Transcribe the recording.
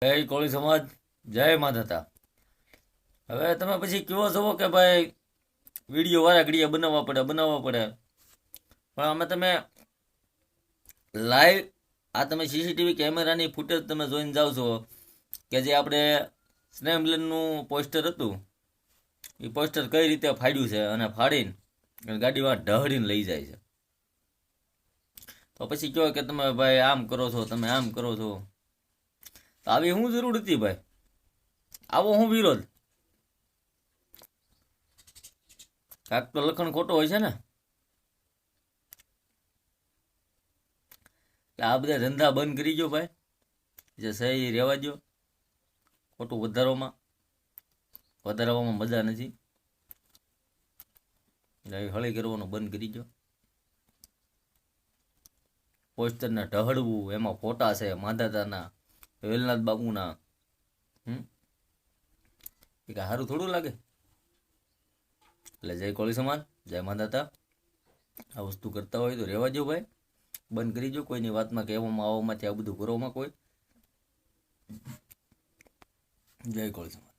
જય કોળી સમાજ, જય માધાતા. હવે તમે પછી કેવો છો કે ભાઈ વિડીયો વાળા ઘડીએ બનાવવા પડે. પણ અમે તમે લાઈવ આ તમે સીસીટીવી કેમેરાની ફૂટેજ તમે જોઈને જાઓ છો કે જે આપણે સ્નેહ મિલનનું પોસ્ટર હતું એ પોસ્ટર કઈ રીતે ફાડ્યું છે અને ફાડીને ગાડીમાં ઢહડીને લઈ જાય છે. તો પછી કહો કે તમે ભાઈ આમ કરો છો, તમે આમ કરો છો. તો આવી શું જરૂર હતી ભાઈ? આવો હું વિરોધ? કાંક તો લખણ ખોટો હોય છે ને. આ બધા ધંધા બંધ કરી ગયો ભાઈ, જે સહી રહેવા દો. ખોટું વધારવામાં મજા નથી. હળી કરવાનું બંધ કરી દો. પોસ્ટરને ઢહડવું, એમાં ફોટા છે માધાતાના, વેલનાથ બાબુના. એ કાંઈ સારું થોડું લાગે. એટલે જય કોળી સમાજ, જય માધાતા. આ વસ્તુ કરતા હોય તો રહેવા દો ભાઈ, બંધ કરી દો. કોઈની વાતમાં કહેવામાં આવવામાંથી આ બધું કરવામાં કોઈ. જય કોળી સમાજ.